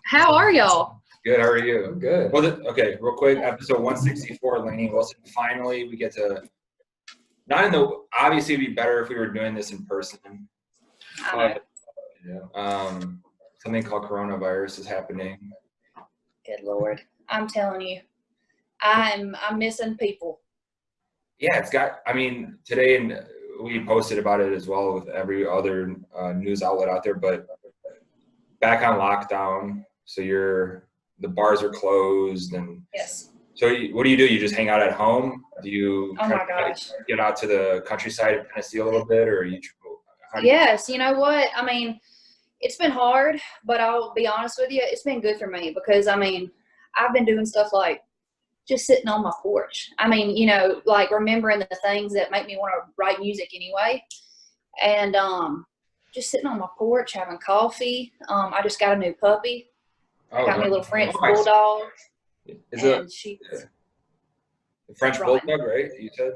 How are y'all? Good. How are you? I'm good. Well, okay, real quick. Episode 164, Lainey Wilson. Finally, we get to. Obviously, it'd be better if we were doing this in person. Something called coronavirus is happening. Good Lord. I'm telling you, I'm missing people. Yeah, today, and we posted about it as well with every other news outlet out there, but back on lockdown. So the bars are closed, and yes. So what do? You just hang out at home? Do you get out to the countryside of Tennessee a little bit, or Yes, you know what? I mean, it's been hard, but I'll be honest with you, it's been good for me because, I've been doing stuff like just sitting on my porch. Like remembering the things that make me want to write music anyway. And just sitting on my porch, having coffee. I just got a new puppy. I got me a little French bulldog. She's a French bulldog, right? You said?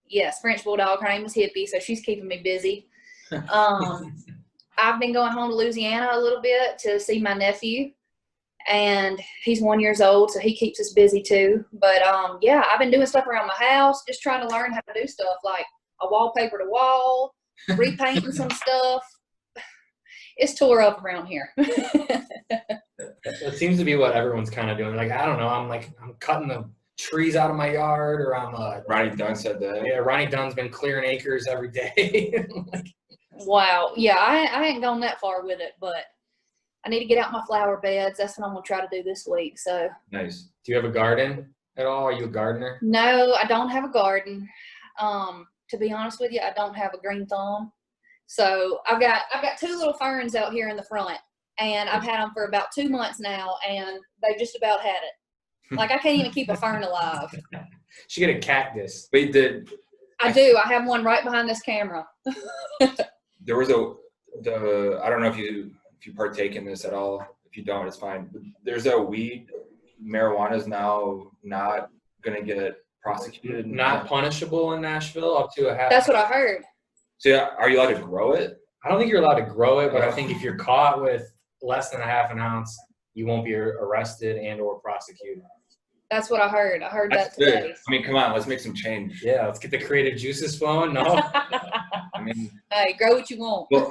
Yes, French bulldog. Her name is Hippie, so she's keeping me busy. I've been going home to Louisiana a little bit to see my nephew, and he's 1 year old, so he keeps us busy too. But I've been doing stuff around my house, just trying to learn how to do stuff like a wallpaper to wall, repainting some stuff. It's tore up around here. It seems to be what everyone's kind of doing. Like, I don't know. I'm cutting the trees out of my yard, or I'm Ronnie Dunn said that. Yeah, Ronnie Dunn's been clearing acres every day. Wow. Yeah, I ain't gone that far with it, but I need to get out my flower beds. That's what I'm gonna try to do this week. So nice. Do you have a garden at all? Are you a gardener? No, I don't have a garden. To be honest with you, I don't have a green thumb. So I've got two little ferns out here in the front, and I've had them for about 2 months now, and they just about had it. Like, I can't even keep a fern alive. She get a cactus. Wait, I do. I have one right behind this camera. There was I don't know if you partake in this at all. If you don't, it's fine. But there's a weed. Marijuana is now not going to get prosecuted. Not punishable in Nashville, up to a half. That's what I heard. So are you allowed to grow it? I don't think you're allowed to grow it, but I think if you're caught with less than a half an ounce, you won't be arrested and or prosecuted. That's what I heard. I heard That's that today. good. Come on, let's make some change. Yeah, let's get the creative juices flowing. No. Hey, grow what you want. Well,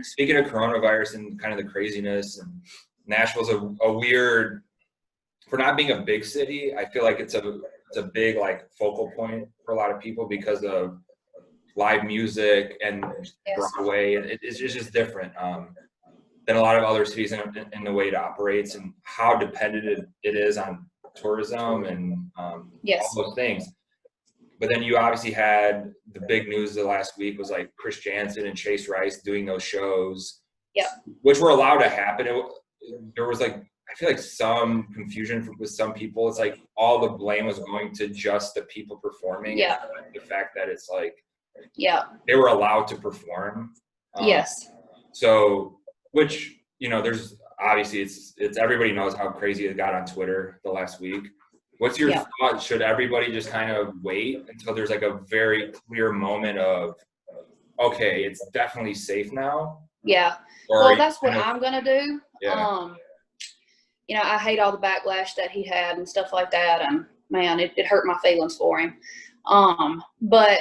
speaking of coronavirus and kind of the craziness, and Nashville's a weird, for not being a big city, I feel like it's a big like focal point for a lot of people because of live music and Broadway, and it's just different than a lot of other cities in the way it operates and how dependent it is on tourism and all those things. But then you obviously had the big news the last week was like Chris Jansen and Chase Rice doing those shows, which were allowed to happen. There was like, I feel like some confusion with some people. It's like all the blame was going to just the people performing. Yeah. The fact that it's like, they were allowed to perform. Yes. So, which, there's obviously it's everybody knows how crazy it got on Twitter the last week. What's your thought? Should everybody just kind of wait until there's like a very clear moment of, okay, it's definitely safe now? Yeah. Well, that's what I'm going to do. Yeah. I hate all the backlash that he had and stuff like that. And man, it hurt my feelings for him. But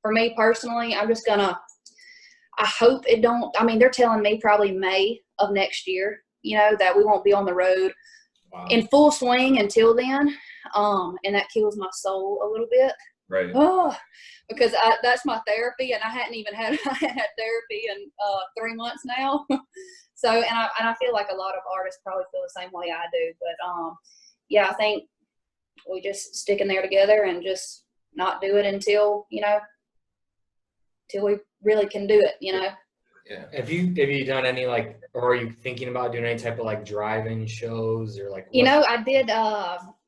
for me personally, I'm just I hope it don't, they're telling me probably May of next year, that we won't be on the road in full swing until then. And that kills my soul a little bit. Right. Oh, because that's my therapy, and I hadn't had therapy in 3 months now. So, and I feel like a lot of artists probably feel the same way I do. But I think we just stick in there together and just not do it until we really can do it. Yeah. Have you done any or are you thinking about doing any type of drive-in shows or I did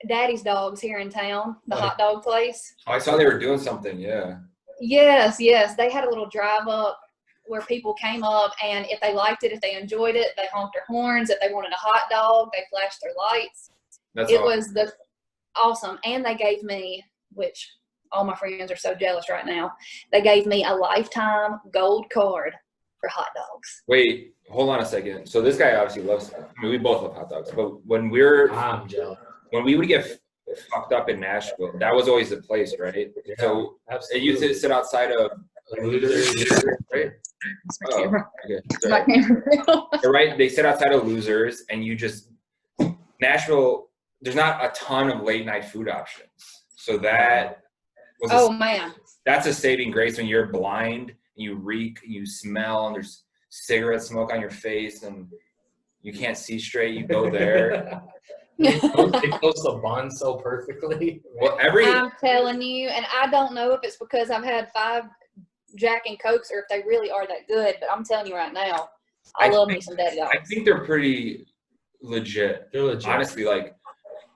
Daddy's Dogs here in town, the hot dog place. Oh, I saw they were doing something. Yeah. Yes. They had a little drive up where people came up, and if they liked it, if they enjoyed it, they honked their horns. If they wanted a hot dog, they flashed their lights. It was awesome. And they gave me, which all my friends are so jealous right now, they gave me a lifetime gold card for hot dogs. Wait, hold on a second. So this guy obviously loves, I mean, we both love hot dogs, but when we would get fucked up in Nashville, that was always the place, right? Yeah, so absolutely. it used to sit outside of Losers, right? Oh, okay. They're right. They sit outside of Losers, and Nashville, there's not a ton of late night food options. So that was that's a saving grace when you're blind, and you reek, and you smell, and there's cigarette smoke on your face, and you can't see straight. You go there. They toast the bun so perfectly. Well, I'm telling you, and I don't know if it's because I've had 5 Jack and Cokes or if they really are that good, but I'm telling you right now, I love me some Daddy Dogs. I think they're pretty legit. They're legit. Honestly, like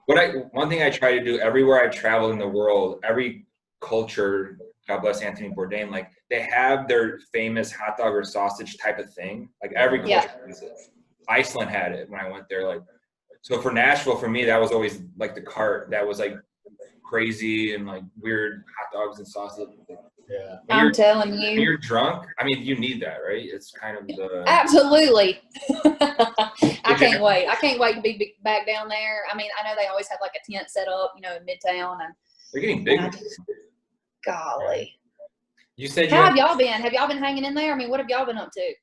one thing I try to do everywhere I travel in the world, every culture, God bless Anthony Bourdain, like they have their famous hot dog or sausage type of thing. Like every culture has it. Iceland had it when I went there. Like, so for Nashville, for me, that was always like the cart that was like crazy and like weird hot dogs and sausage. Yeah. I'm telling you. When you're drunk, I mean, you need that, right? It's kind of the... Absolutely. I can't wait. I can't wait to be back down there. I mean, I know they always have like a tent set up, in Midtown. And they're getting big. Golly. You said How have y'all been? Have y'all been hanging in there? I mean, what have y'all been up to?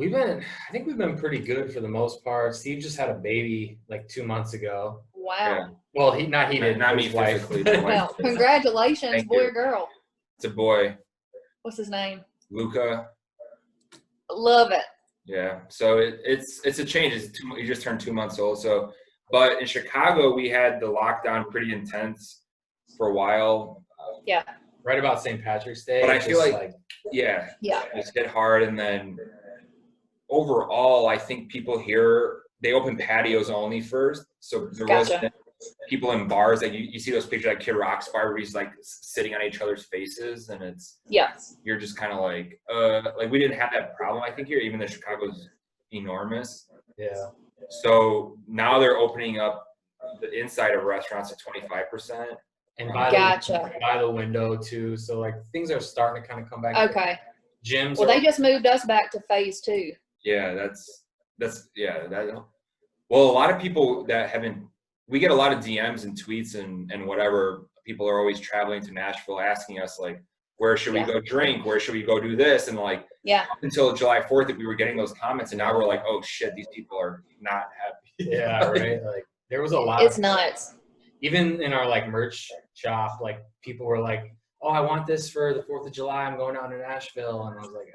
I think we've been pretty good for the most part. Steve just had a baby like 2 months ago. Wow. Yeah. Well, he didn't. Not me physically. Well, congratulations, Thank boy you. or girl? It's a boy. What's his name? Luca. Love it. Yeah. So it's a change. He just turned 2 months old. So, but in Chicago, we had the lockdown pretty intense for a while. Yeah. Right about St. Patrick's Day. But I feel like it's hit hard. And then overall, I think people here, they open patios only first. So there wasn't people in bars. Like you see those pictures like Kid Rock's bar where he's like sitting on each other's faces, and you're just kind of like we didn't have that problem, I think, here, even though Chicago's enormous. Yeah. So now they're opening up the inside of restaurants at 25%. And by the window too. So like things are starting to kind of come back. Okay. Gyms. Well, they just moved us back to phase 2. Yeah, well, a lot of people we get a lot of DMs and tweets and whatever. People are always traveling to Nashville asking us like, where should we go drink? Where should we go do this? And like, up until July 4th, we were getting those comments, and now we're like, oh shit, these people are not happy. Yeah, right. Like there was a lot. It's nuts. Even in our like merch shop, like people were like, oh, I want this for the 4th of July. I'm going down to Nashville. And I was like,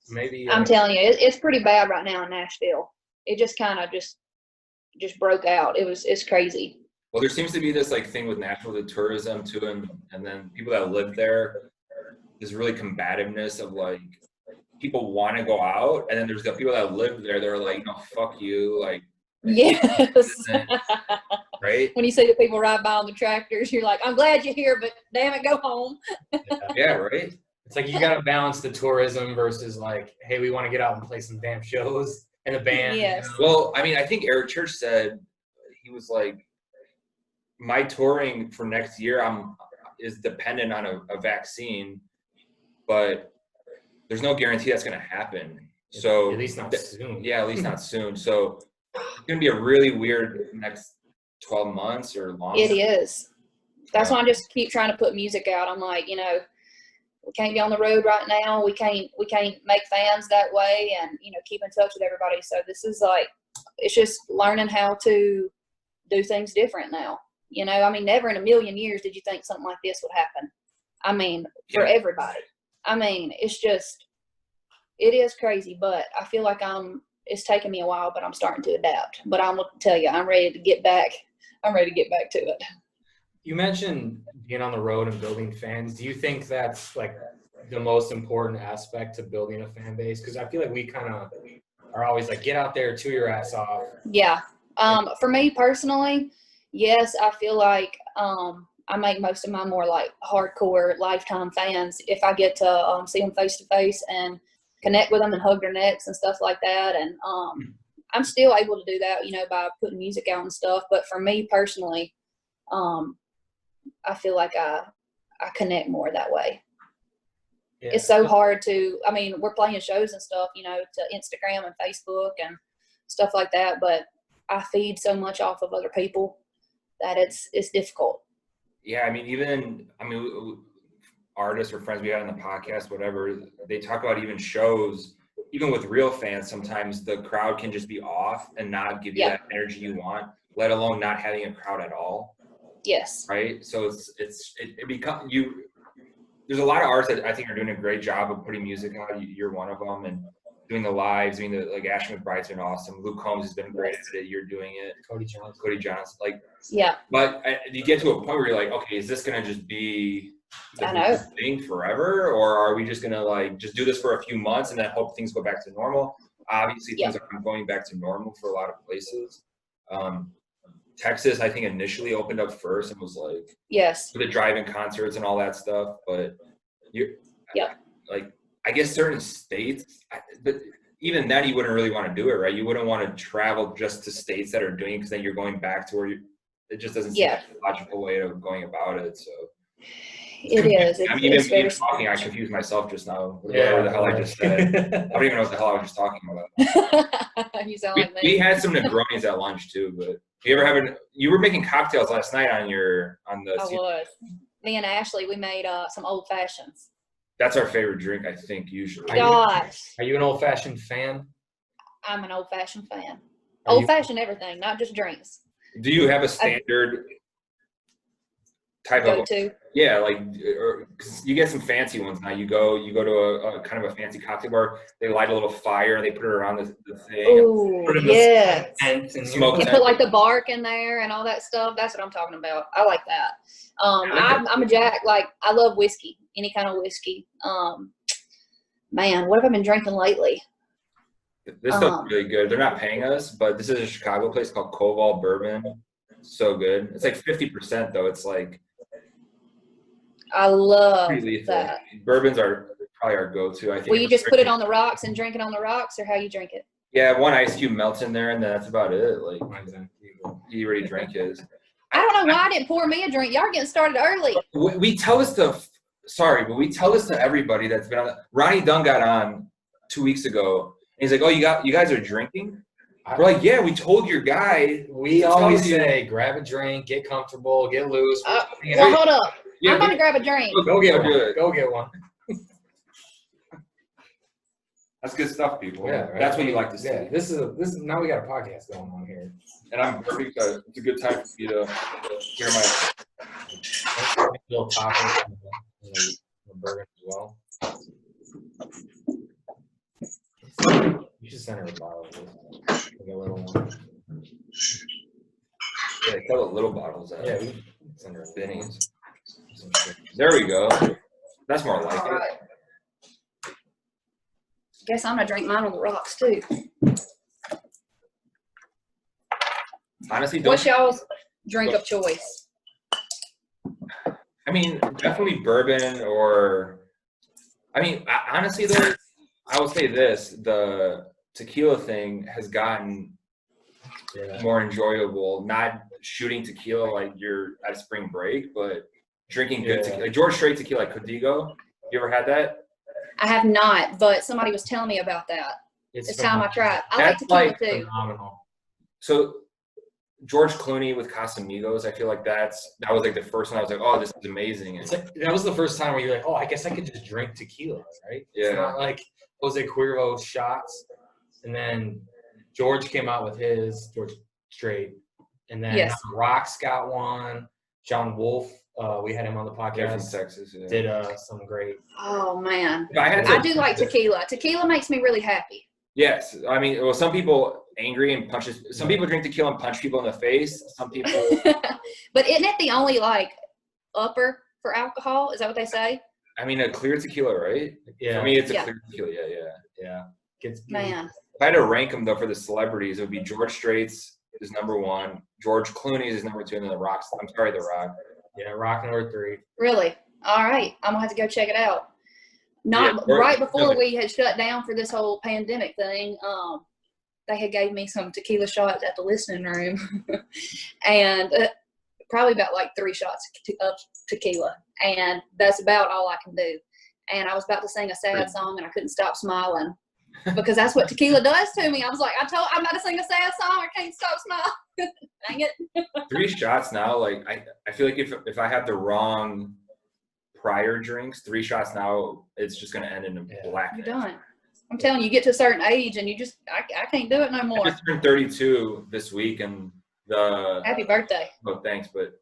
maybe. I'm telling you, it's pretty bad right now in Nashville. It just kind of just broke out. It's crazy. Well, there seems to be this like thing with Nashville, the tourism too, and then people that live there, this really combativeness of like, people want to go out, and then there's the people that live there, they're like, no, fuck you, like. Yes. Right? When you see the people ride by on the tractors, you're like, I'm glad you're here, but damn it, go home. Yeah, right? It's like you got to balance the tourism versus like, hey, we want to get out and play some damn shows and a band. Yes. Well, I mean, I think Eric Church said, he was like, my touring for next year is dependent on a vaccine, but there's no guarantee that's going to happen. So at least not soon. Yeah, at least not soon. So it's going to be a really weird next 12 months or longer. It is. That's why I just keep trying to put music out. I'm like, we can't be on the road right now. We can't make fans that way and, keep in touch with everybody. So this is like, it's just learning how to do things different now. I mean, never in a million years did you think something like this would happen. I mean, for everybody. I mean, it is crazy, but I feel like it's taken me a while, but I'm starting to adapt. But I'm going to tell you, I'm ready to get back. I'm ready to get back to it. You mentioned being on the road and building fans. Do you think that's like the most important aspect to building a fan base? Because I feel like we kind of are always like, get out there, chew your ass off. Yeah. For me personally, yes, I feel like I make most of my more like hardcore lifetime fans if I get to see them face to face and connect with them and hug their necks and stuff like that. And I'm still able to do that, by putting music out and stuff. But for me personally, I feel like I connect more that way. It's so hard to, I mean, we're playing shows and stuff, you know, to Instagram and Facebook and stuff like that, but I feed so much off of other people that it's difficult. Yeah, artists or friends we had on the podcast, whatever, they talk about even shows, even with real fans, sometimes the crowd can just be off and not give you that energy you want, let alone not having a crowd at all. Yes. Right. So it becomes there's a lot of artists that I think are doing a great job of putting music out. You're one of them, and doing the lives, doing the, like, Ashley McBryde's been awesome. Luke Combs has been great at it. You're doing it. Cody Johnson. Like, yeah. But you get to a point where you're like, okay, is this going to just be the thing forever? Or are we just going to, like, just do this for a few months and then hope things go back to normal? Obviously, things are going back to normal for a lot of places. Texas, I think, initially opened up first and was like, yes, with the drive-in concerts and all that stuff. But like, I guess certain states, but even then, you wouldn't really want to do it, right? You wouldn't want to travel just to states that are doing it, because then you're going back to where it just doesn't seem like a logical way of going about it. So it is. Even me talking, I confused myself just now. Whatever the hell I just said. I don't even know what the hell I was just talking about. You sound like me. We had some Negronis at lunch too, but you ever you were making cocktails last night on the. I was. Me and Ashley, we made some old fashions. That's our favorite drink, I think, usually. Gosh. Are you an old fashioned fan? I'm an old fashioned fan. Old fashioned everything, not just drinks. Do you have a standard type of go-to? Yeah, like, you get some fancy ones now. You go to a kind of a fancy cocktail bar. They light a little fire and they put it around the thing. Oh, yeah. And smoke. You put like the bark in there and all that stuff. That's what I'm talking about. I like that. I'm a jack. Like, I love whiskey, any kind of whiskey. Man, what have I been drinking lately? This stuff's really good. They're not paying us, but this is a Chicago place called Koval Bourbon. So good. It's like 50% though. It's like, I love that. Bourbons are probably our go-to, I think. Will you just put it on the rocks and drink it on the rocks, or how you drink it? Yeah, one ice cube melts in there, and that's about it. Like, he already drank his. I don't know why I didn't pour me a drink. Y'all are getting started early. We tell this to everybody that's been on. Ronnie Dunn got on 2 weeks ago, and he's like, "Oh, you guys are drinking?" We're like, "Yeah, we told your guy." We always say, grab a drink, get comfortable, get loose. Well, hold up. I'm going to grab a drink. Go get one. Go get one. That's good stuff, people. Yeah, right? That's what you like to see. Yeah, this is now we got a podcast going on here. And I'm perfect. It's a good time for you to hear my little topic and the bourbon as well. You should send her a bottle of this. Like a little one. Yeah, a couple of little bottles out. Yeah, we can send her Bennies. There we go. That's more like it. Right. Guess I'm gonna drink mine on the rocks too. Honestly, what's y'all's drink of choice? I mean, definitely bourbon, or honestly though, I would say this: the tequila thing has gotten more enjoyable. Not shooting tequila like you're at spring break, but drinking good tequila. Like George Strait tequila, like Codigo. You ever had that? I have not, but somebody was telling me about that. It's time I try it. I like tequila too. Phenomenal. So George Clooney with Casamigos, I feel like that was like the first one I was like, oh, this is amazing. And that was the first time where you're like, oh, I guess I could just drink tequila, right? Yeah. It's not like Jose Cuervo shots. And then George came out with his, George Strait. And then Rock's got one. John Wolfe, we had him on the podcast. From Texas, did some great. Oh, man. I do like tequila. Tequila makes me really happy. Yes. I mean, well, some people angry and punches. Some people drink tequila and punch people in the face. Some people. But isn't it the only, like, upper for alcohol? Is that what they say? I mean, a clear tequila, right? Yeah. For me, it's a clear tequila. Yeah. Man. If I had to rank them, though, for the celebrities, it would be George Strait's is number one. George Clooney's is number two. And then The Rock. Yeah, Rock number 3. Really? All right. I'm going to have to go check it out. Right before we had shut down for this whole pandemic thing, they had gave me some tequila shots at the listening room. And probably about like 3 shots of tequila. And that's about all I can do. and I was about to sing a sad song, and I couldn't stop smiling because that's what tequila does to me. I was like, I'm about to sing a sad song. I can't stop smiling. Dang it. 3 shots now, like I feel like if I have the wrong prior drinks, 3 shots now, it's just gonna end in a blackness. You're done. I'm telling you, get to a certain age and you just, I can't do it no more. I just turned 32 this week, and Happy birthday. Oh, thanks, but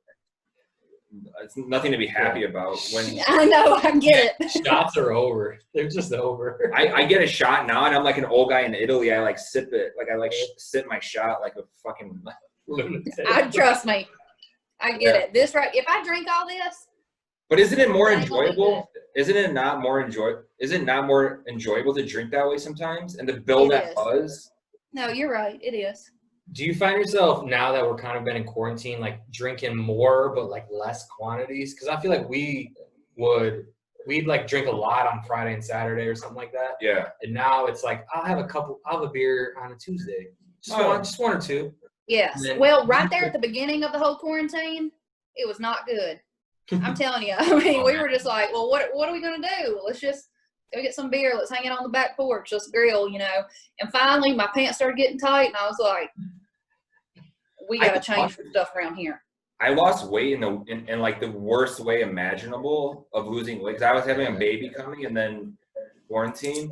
it's nothing to be happy about. When I know, I get it. Shots are over. They're just over. I get a shot now, and I'm like an old guy in Italy. I like sip it, like I like sip my shot like a fucking Lunatic. Trust me, I get it. This right, if I drink all this. But isn't it more enjoyable? Is it not more enjoyable to drink that way sometimes and to build that buzz? No, you're right. It is. Do you find yourself, now that we're kind of been in quarantine, like drinking more but like less quantities? Because I feel like we'd like drink a lot on Friday and Saturday or something like that. Yeah. And now it's like I'll have a beer on a Tuesday. Just one or two. Yes. Well, right there at the beginning of the whole quarantine, it was not good. I'm telling you. I mean, we were just like, well, what are we going to do? Let's just go get some beer. Let's hang it on the back porch. Let's grill, And finally, my pants started getting tight, and I was like, we got to change some stuff around here. I lost weight in like the worst way imaginable of losing weight. 'Cause I was having a baby coming and then quarantine.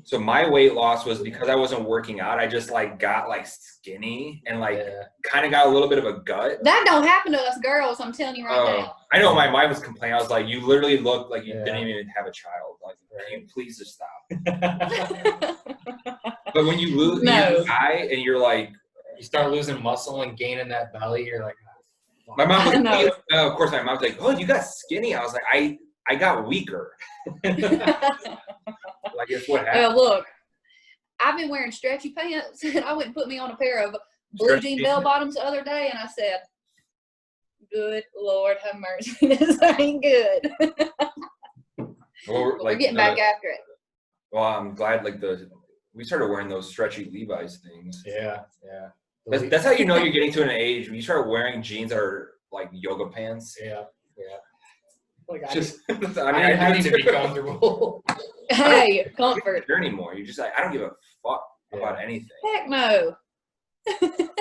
So my weight loss was because I wasn't working out. I just like got like skinny and like kind of got a little bit of a gut. That don't happen to us girls. I'm telling you right now. I know my wife was complaining. I was like, you literally look like you didn't even have a child. Like, can you please just stop? But when you lose, you die and you're like, you start losing muscle and gaining that belly. You're like, oh. My mom was of course my mom's like, oh, you got skinny. I was like, I got weaker. Like, guess what happened? Well, look, I've been wearing stretchy pants, and I went and put me on a pair of blue jean bell bottoms the other day, and I said, good Lord have mercy, this ain't good. Well, we're getting back after it. Well, I'm glad we started wearing those stretchy Levi's things. Yeah. That's how you know you're getting to an age when you start wearing jeans that are like yoga pants. Yeah. Like I need to be comfortable. Hey, comfort. There anymore. You're just like, I don't give a fuck about anything. Heck no.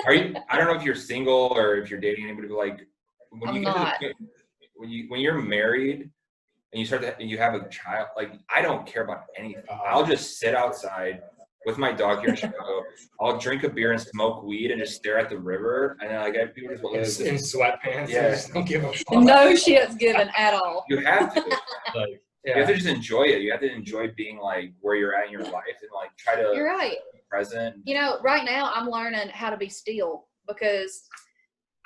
Are you? I don't know if you're single or if you're dating anybody, but like when you're married and you have a child, like I don't care about anything. I'll just sit outside with my dog here in Chicago. I'll drink a beer and smoke weed and just stare at the river. And then like people just in sweatpants. Yeah. Just don't give a fuck. No shit's given at all. You have to. You have to just enjoy it. You have to enjoy being like where you're at in your life and like try to You're right. be present. Right now I'm learning how to be still because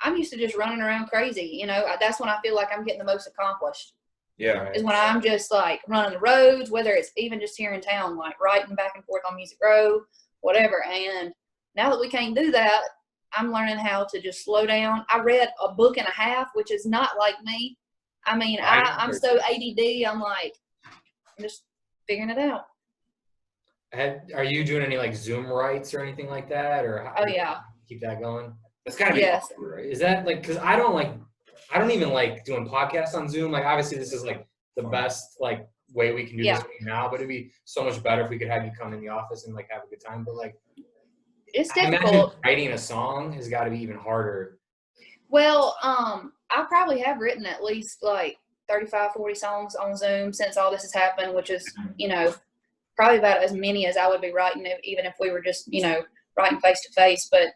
I'm used to just running around crazy. That's when I feel like I'm getting the most accomplished. Yeah. Is when I'm just like running the roads, whether it's even just here in town, like writing back and forth on Music Row, whatever. And now that we can't do that, I'm learning how to just slow down. I read a book and a half, which is not like me. I mean, I'm so ADD. I'm just figuring it out. Are you doing any like Zoom writes or anything like that, or how keep that going? That's gotta be awesome, right? Is that like, because I don't even like doing podcasts on Zoom. Like obviously this is like the best like way we can do this now, but it'd be so much better if we could have you come in the office and like have a good time. But like, it's difficult. I imagine writing a song has got to be even harder. Well, I probably have written at least like 35, 40 songs on Zoom since all this has happened, which is, probably about as many as I would be writing even if we were just, writing face to face. But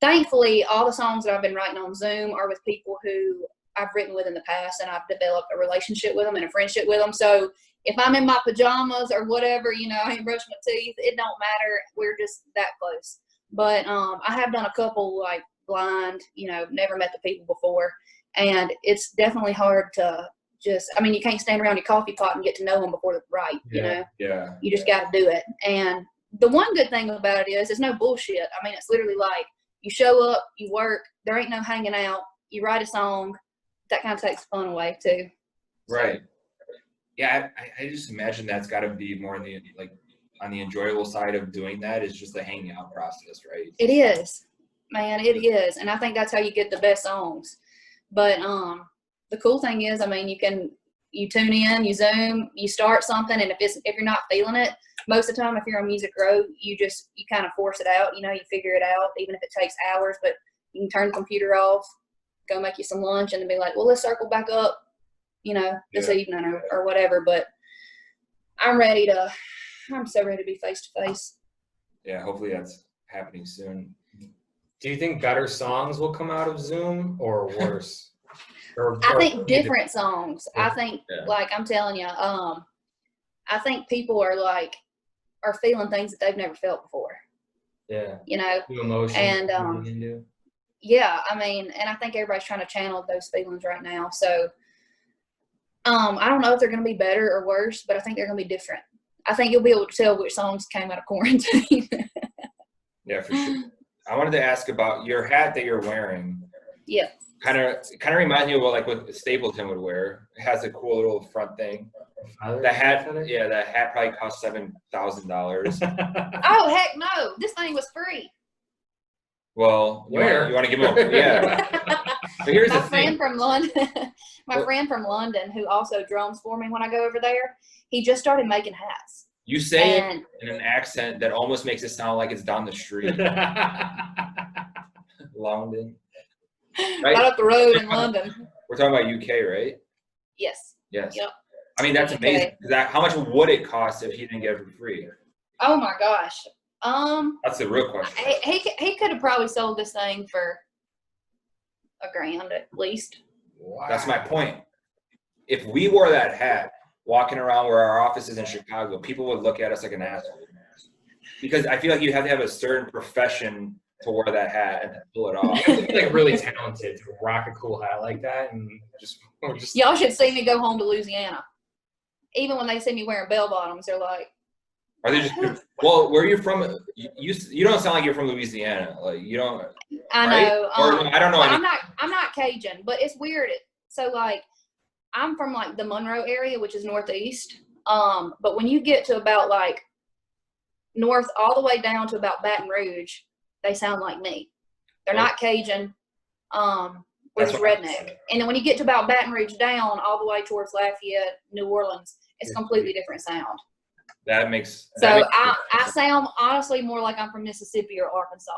thankfully, all the songs that I've been writing on Zoom are with people who I've written with in the past, and I've developed a relationship with them and a friendship with them. So if I'm in my pajamas or whatever, I ain't brushing my teeth, it don't matter. We're just that close. But I have done a couple like blind, never met the people before. And it's definitely hard to you can't stand around your coffee pot and get to know them before the write, Yeah. You just got to do it. And the one good thing about it is there's no bullshit. I mean, it's literally like you show up, you work, there ain't no hanging out, you write a song. That kind of takes fun away too. Right. Yeah, I just imagine that's got to be more on the enjoyable side of doing that is just the hanging out process, right? It is, man, it is. And I think that's how you get the best songs. But the cool thing is, you can you tune in, you Zoom, you start something, and if you're not feeling it, most of the time, if you're on Music Row, you kind of force it out. You figure it out, even if it takes hours. But you can turn the computer off, go make you some lunch, and then be like, well, let's circle back up, this evening or whatever. But I'm so ready to be face to face. Yeah, hopefully that's happening soon. Do you think better songs will come out of Zoom or worse? I think different songs. I think, like I'm telling you, I think people are feeling things that they've never felt before. Yeah. New emotion. And yeah, I mean, and I think everybody's trying to channel those feelings right now. So I don't know if they're going to be better or worse, but I think they're going to be different. I think you'll be able to tell which songs came out of quarantine. Yeah, for sure. I wanted to ask about your hat that you're wearing. Yeah. Kind of reminds me of what Stapleton would wear. It has a cool little front thing. The hat, that hat probably cost $7,000. Oh, heck no. This thing was free. Well, you want to give them a, yeah. But here's the thing. My friend from London, who also drums for me when I go over there, he just started making hats. You say it in an accent that almost makes it sound like it's down the street. London. Right up the road in London. We're talking about UK, right? Yes. Yes. Yep. I mean, that's amazing. How much would it cost if he didn't get it for free? Oh my gosh. That's the real question. He could have probably sold this thing for $1,000 at least. Wow. That's my point. If we wore that hat walking around where our office is in Chicago, people would look at us like an asshole. Because I feel like you have to have a certain profession to wear that hat and to pull it off. You have to be like really talented to rock a cool hat like that, and just y'all should see me go home to Louisiana. Even when they see me wearing bell bottoms, they're like, "Are they just?" Well, where are you from? You don't sound like you're from Louisiana. Like you don't. I know. Or, I don't know. I'm not Cajun, but it's weird. So like, I'm from like the Monroe area, which is northeast. But when you get to about like north, all the way down to about Baton Rouge, they sound like me. They're not Cajun. We're just redneck. And then when you get to about Baton Rouge down, all the way towards Lafayette, New Orleans, it's completely different sound. That makes. I sound honestly more like I'm from Mississippi or Arkansas.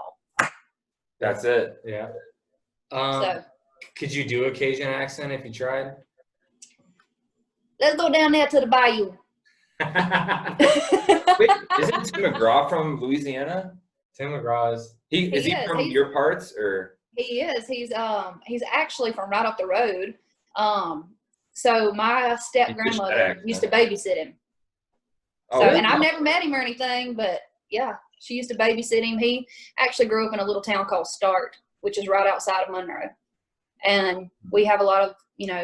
That's it. Yeah. Could you do a Cajun accent if you tried? Let's go down there to the bayou. Wait, isn't Tim McGraw from Louisiana? Tim McGraw is. Is he from your parts or? He is. He's actually from right up the road. So my step grandmother used to babysit him. So and I've never met him or anything, but yeah, she used to babysit him. He actually grew up in a little town called Start, which is right outside of Monroe, and we have a lot of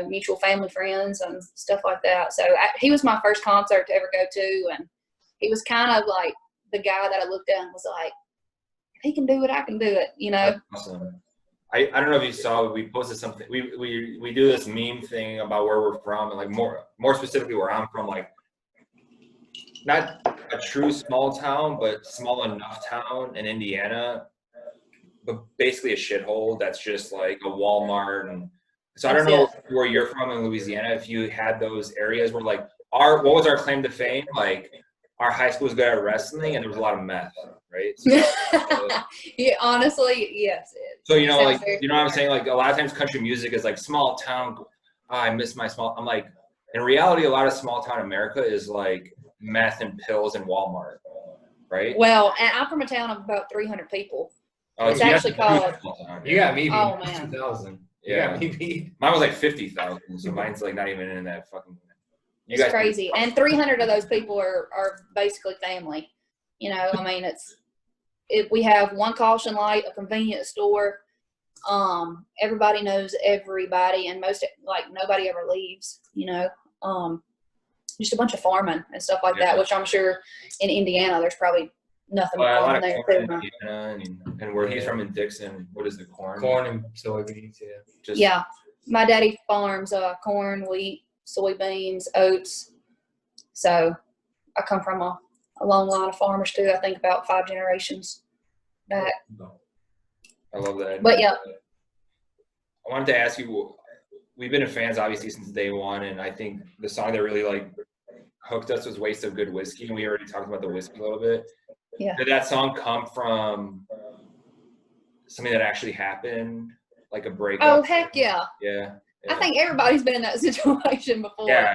mutual family friends and stuff like that. So he was my first concert to ever go to, and he was kind of like the guy that I looked at and was like, if he can do it, I can do it. That's awesome. I don't know if you saw, we posted something. We do this meme thing about where we're from, and like more specifically where I'm from, like not a true small town, but small enough town in Indiana, but basically a shithole that's just like a Walmart. And so I don't know where you're from in Louisiana, if you had those areas where like what was our claim to fame? Like our high school was good at wrestling and there was a lot of meth, right? So, yeah, honestly, yes. So, you know what I'm saying? Like a lot of times country music is like small town. I miss my small. I'm like, in reality, a lot of small town America is like meth and pills and Walmart, right? Well, and I'm from a town of about 300 people. Oh, it's actually called. You got me beat. Oh man. 2,000. Yeah. Got me beat. Mine was like 50,000, so mine's like not even in that fucking. It's crazy, and 300 of those people are basically family. I mean, we have one caution light, a convenience store. Everybody knows everybody, and nobody ever leaves. Just a bunch of farming and stuff like that, which I'm sure in Indiana there's probably nothing farming there too. And where he's from in Dixon, what is the corn? Corn and soybeans, yeah. My daddy farms corn, wheat, soybeans, oats. So I come from a long line of farmers too. I think about 5 generations back. I love that. But yeah. I wanted to ask you, we've been fans obviously since day one, and I think the song that really like hooked us was Waste of Good Whiskey, and we already talked about the whiskey a little bit. Yeah. Did that song come from something that actually happened, like a breakup? Oh, heck yeah. Yeah. I think everybody's been in that situation before. Yeah.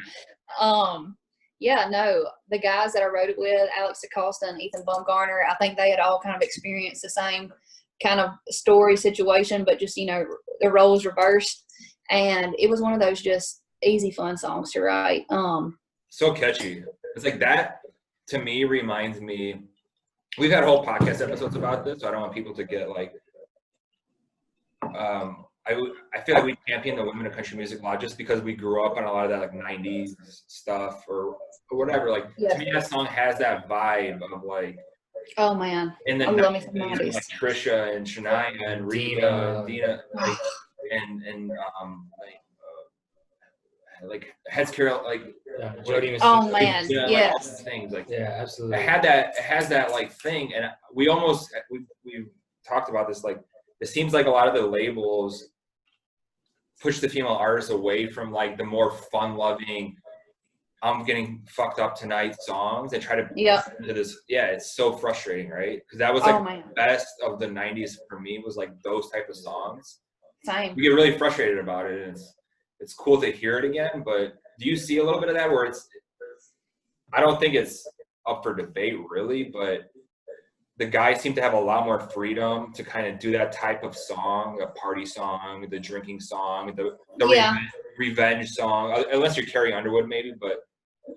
Yeah, no, the guys that I wrote it with, Alex DaCosta and Ethan Bumgarner, I think they had all kind of experienced the same kind of story situation, but just, you know, the roles reversed. And it was one of those just easy, fun songs to write. So catchy. It's like that, to me, reminds me, we've had whole podcast episodes about this, so I don't want people to get like, I feel like we champion the women of country music a lot just because we grew up on a lot of that like 90s stuff or whatever. Like, to me, that song has that vibe of like, oh man, and then I love me some 90s. Like Trisha and Shania and Rita and Dina, like, and like Heads Carol, like Jody. Oh man, yeah, yes. like, all these things like absolutely. It has that like thing, and we've talked about this. Like, it seems like a lot of the labels push the female artists away from like the more fun-loving, I'm getting fucked up tonight songs and try to into this. Yeah, it's so frustrating, right? Because that was like the best of the 90s for me was like those type of songs. Same. We get really frustrated about it, and it's cool to hear it again. But do you see a little bit of that where I don't think it's up for debate really, but the guys seem to have a lot more freedom to kind of do that type of song, a party song, the drinking song, the revenge song, unless you're Carrie Underwood maybe, but.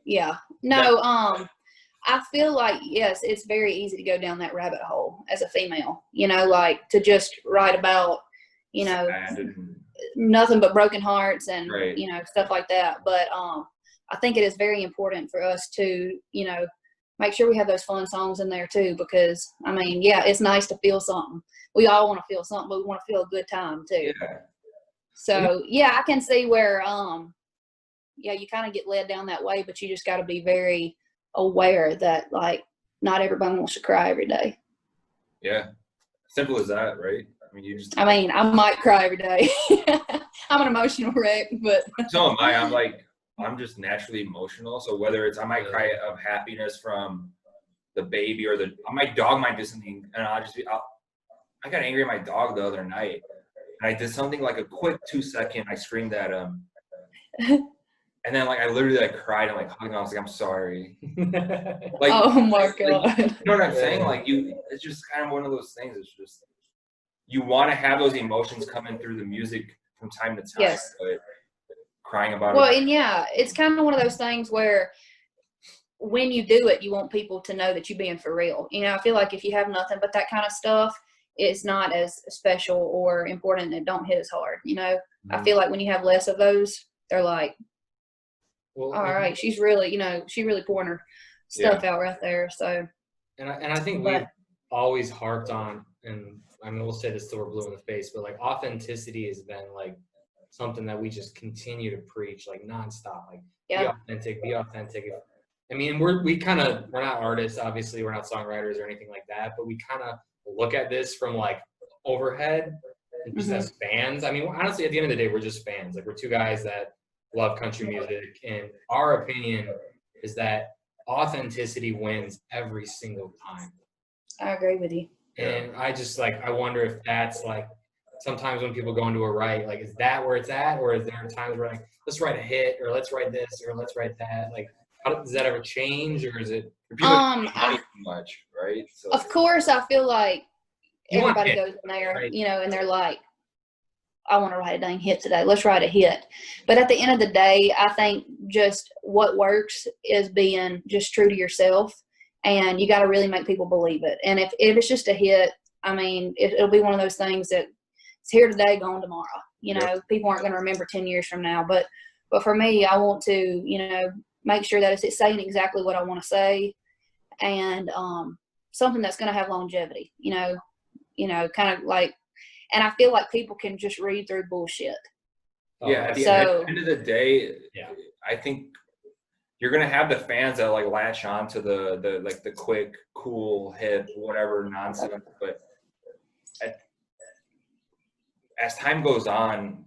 Yeah. No, I feel like, yes, it's very easy to go down that rabbit hole as a female, you know, like to just write about, you know, nothing but broken hearts and, you know, stuff like that. But I think it is very important for us to, you know, make sure we have those fun songs in there too, because I mean, yeah, it's nice to feel something. We all want to feel something, but we want to feel a good time too. Yeah. So yeah, I can see where, yeah, you kind of get led down that way, but you just got to be very aware that like not everybody wants to cry every day. Yeah. Simple as that, right? I mean, I might cry every day. I'm an emotional wreck, but. So am I. I'm just naturally emotional. So whether it's, I might cry of happiness from the baby or my dog might do something and I got angry at my dog the other night and I did something like a quick 2-second, I screamed at him. And then like, I literally like cried and like hugged him. I was like, I'm sorry. Like, oh my God. Like, you know what I'm saying? Like it's just kind of one of those things. It's just, you want to have those emotions coming through the music from time to time. Yes. But crying about it. Well, and yeah, it's kind of one of those things where when you do it, you want people to know that you're being for real. You know, I feel like if you have nothing but that kind of stuff, it's not as special or important and it don't hit as hard. You know, I feel like when you have less of those, they're like, all right, she's really, you know, she really pouring her stuff out right there. So, and I think we've always harped on, and I mean, we'll say this till we're blue in the face, but like authenticity has been like something that we just continue to preach like nonstop, like be authentic. I mean, we're not artists, obviously we're not songwriters or anything like that, but we kind of look at this from like overhead and just as fans. I mean, honestly, at the end of the day, we're just fans. Like we're two guys that love country music, and our opinion is that authenticity wins every single time. I agree with you. And I just I wonder if that's like, sometimes when people go into a write, like, is that where it's at? Or is there times where like, let's write a hit or let's write this or let's write that? Like, does that ever change or is it? Too much, right? So, of course, I feel like everybody goes in there, right? You know, and they're like, I want to write a dang hit today. Let's write a hit. But at the end of the day, I think just what works is being just true to yourself. And you got to really make people believe it. And if it's just a hit, I mean, it'll be one of those things that it's here today, gone tomorrow. You know, people aren't going to remember 10 years from now. But for me, I want to, you know, make sure that it's saying exactly what I want to say, and something that's going to have longevity. You know, kind of like. And I feel like people can just read through bullshit. Yeah. At the end of the day, I think you're gonna have the fans that like latch on to the quick, cool, hip, whatever nonsense. But as time goes on,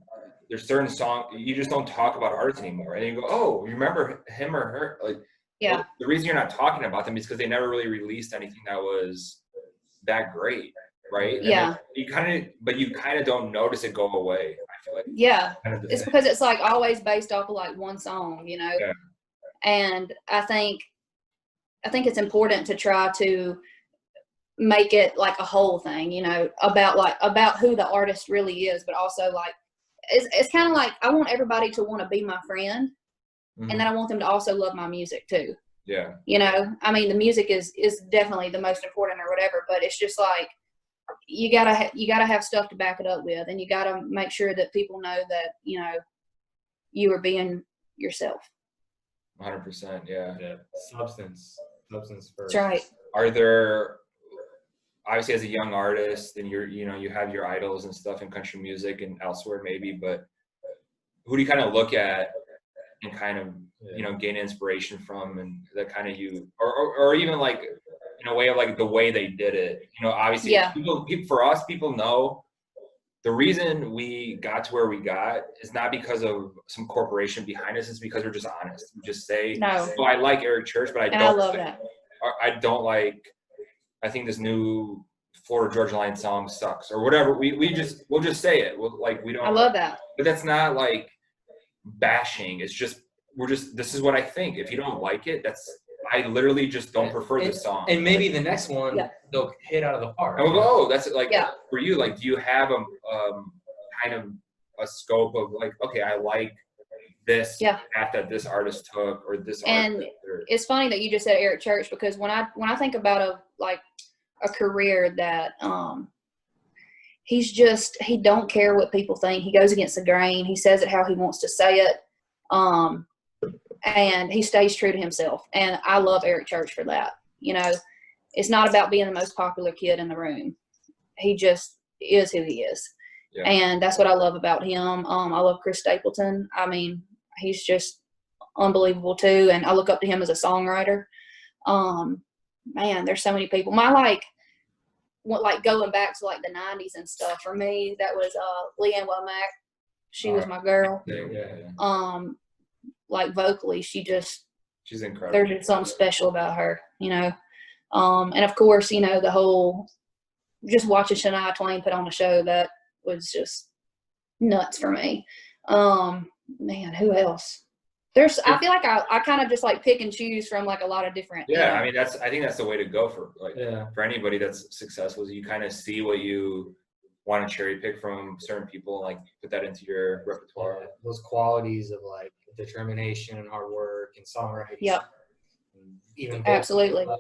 there's certain songs you just don't talk about artists anymore, and you go, oh, you remember him or her? Like, Yeah. well, the reason you're not talking about them is because they never really released anything that was that great, right? Yeah. And you kind of don't notice it go away. I feel like. Yeah. It's because it's like always based off of like one song, you know. Yeah. And I think it's important to try to make it like a whole thing, you know, about who the artist really is, but also like it's kind of like I want everybody to want to be my friend, and then I want them to also love my music too. Yeah. You know, I mean, the music is definitely the most important or whatever, but it's just like you gotta have stuff to back it up with, and you gotta make sure that people know that, you know, you are being yourself. 100%. Yeah. Substance first. That's right. Are there, obviously as a young artist, and you have your idols and stuff in country music and elsewhere maybe, but who do you kind of look at and kind of, you know, gain inspiration from, and that kind of or even like in a way of like the way they did it, you know, obviously people know the reason we got to where we got is not because of some corporation behind us. It's because we're just honest. We just say, no, I like Eric Church, but I don't like, I think this new Florida Georgia Line song sucks or whatever. We'll just say it. We don't. I love that. But that's not like bashing. It's just, this is what I think. If you don't like it, I literally just don't prefer this song. And maybe the next one, they'll hit out of the park. And we'll go, oh, that's like, for you, like, do you have a kind of a scope of like, okay, I like this path that this artist took or this and it's funny that you just said Eric Church, because when I think about a career that he don't care what people think. He goes against the grain. He says it how he wants to say it. And he stays true to himself. And I love Eric Church for that. You know, it's not about being the most popular kid in the room. He just is who he is. Yeah. And that's what I love about him. I love Chris Stapleton. I mean, he's just unbelievable too. And I look up to him as a songwriter. Man, there's so many people. Going back to like the 90s and stuff, for me, that was Leanne Womack. She was my girl. Yeah. Like vocally, she's incredible. There's just something special about her, you know. And of course, you know, the whole just watching Shania Twain put on a show, that was just nuts for me. Man, who else? I feel like I kind of just like pick and choose from like a lot of different. Yeah, I mean, I think that's the way to go for for anybody that's successful. Is you kind of see what you want to cherry pick from certain people and like put that into your repertoire. Those qualities of like determination and hard work and songwriting. Yep. Even absolutely. And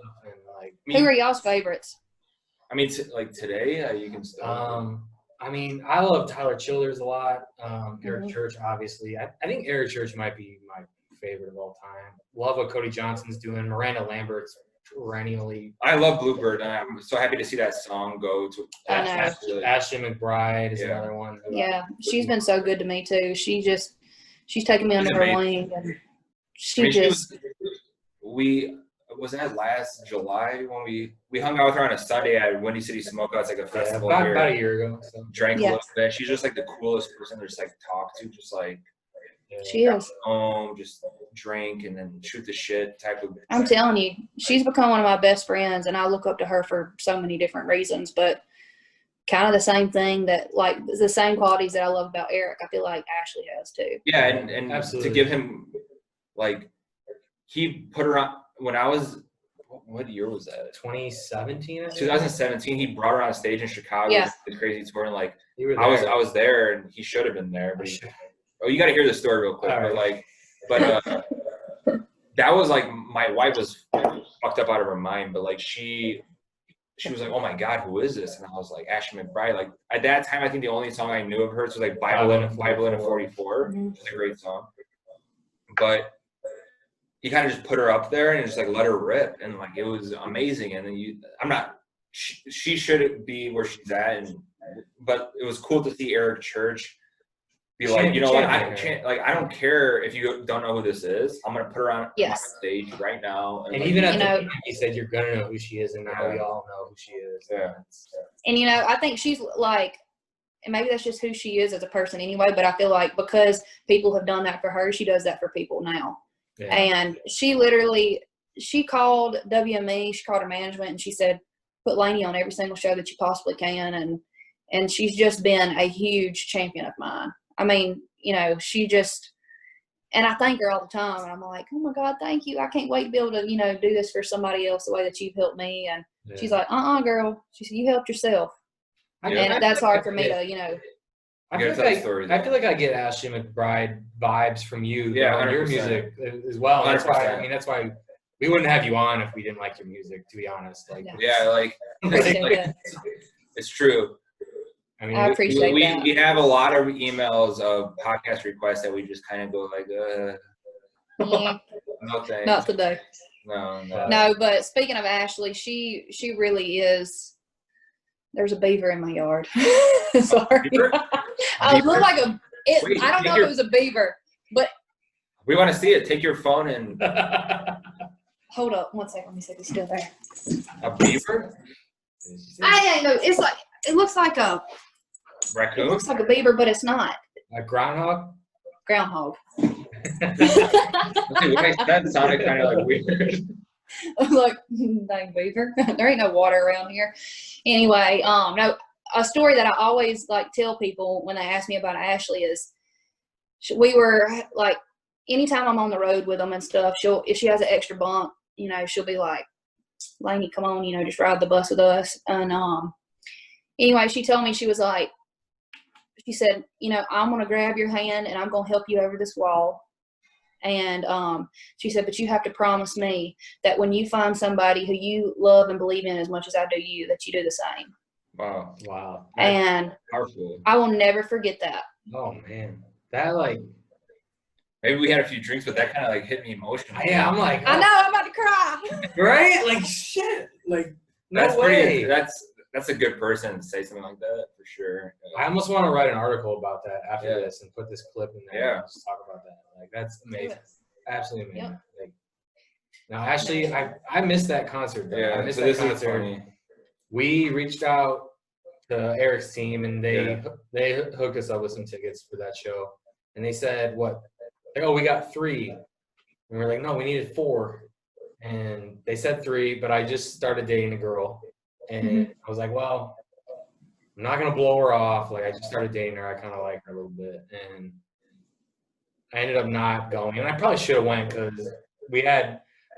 like, who are y'all's favorites? I mean, like today, you can still. I mean, I love Tyler Childers a lot. Eric Church, obviously. I think Eric Church might be my favorite of all time. Love what Cody Johnson's doing. Miranda Lambert's perennially. I love Bluebird, and I'm so happy to see that song go to. Ashton McBryde is another one. Yeah, she's been so good to me too. She's taken me under her wing, and was that last July when we hung out with her on a Sunday at Windy City Smokeout. It's like a festival about a year ago. So. Drank a little bit. She's just like the coolest person to just like talk to, just like she is. Home, just drink and then shoot the shit type of. I'm telling you, she's become one of my best friends, and I look up to her for so many different reasons. But kind of the same thing that like the same qualities that I love about Eric, I feel like Ashley has too. Yeah, and absolutely. To give him like he put her on. When I was, what year was that? 2017. 2017. He brought her on stage in Chicago. Yeah. The crazy tour, and like I was there, and he should have been there. But you got to hear the story real quick. Right. But that was like my wife was fucked up out of her mind. But like she was like, oh my God, who is this? And I was like, Ashley McBryde. Like at that time, I think the only song I knew of hers was like Bible in a 44. It's a great song, but. He kind of just put her up there and just like let her rip, and like it was amazing. And then she should be where she's at, but it was cool to see Eric Church be like, you know what, I don't care if you don't know who this is. I'm gonna put her on stage right now. And even at the end, he said you're gonna know who she is, and now we all know who she is. Yeah. And I think she's like and maybe that's just who she is as a person anyway, but I feel like because people have done that for her, she does that for people now. Yeah. And she called WME, she called her management, and she said, put Lainey on every single show that you possibly can. And she's just been a huge champion of mine. I mean, you know, and I thank her all the time. And I'm like, oh my God, thank you. I can't wait to be able to, you know, do this for somebody else the way that you've helped me. And she's like, girl. She said, you helped yourself. And that's hard for me to, you know. I feel like I get Ashley McBryde vibes from you, on your music as well. That's why we wouldn't have you on if we didn't like your music, to be honest. Like, it's true. I mean, I appreciate that. We have a lot of emails of podcast requests that we just kind of go like, no thanks. Not today. No, but speaking of Ashley, she really is. There's a beaver in my yard. Sorry. I look like I don't know if it was a beaver, but. We want to see it. Take your phone and. Hold up. 1 second. Let me see if it's still there. A beaver? I know. It looks like a. Raccoon? It looks like a beaver, but it's not. A groundhog? Groundhog. That sounded kind of like weird. I'm like, dang beaver. There ain't no water around here. Anyway, no, a story that I always like tell people when they ask me about Ashley is we were like, anytime I'm on the road with them and stuff, if she has an extra bunk, you know, she'll be like, Lainey, come on, you know, just ride the bus with us. And anyway, she told me, she said, you know, I'm going to grab your hand and I'm going to help you over this wall. And she said, but you have to promise me that when you find somebody who you love and believe in as much as I do you, that you do the same. Wow. And powerful. I will never forget that. Oh, man. That, like. Maybe we had a few drinks, but that kind of, like, hit me emotionally. Yeah, I'm like. I know, I'm about to cry. Right? Like, shit. Like, no way. That's a good person to say something like that, for sure. I almost want to write an article about that after this and put this clip in there and just talk about that. Like, that's amazing. Absolutely amazing. Yep. Like, now, Ashley, I missed that concert. Yeah, I missed that concert. We reached out to Eric's team, and they hooked us up with some tickets for that show. And they said, what? Like, oh, we got 3. And we're like, no, we needed 4. And they said 3, but I just started dating a girl. And I was like, well, I'm not going to blow her off. Like, I just started dating her. I kind of like her a little bit. And I ended up not going. And I probably should have went because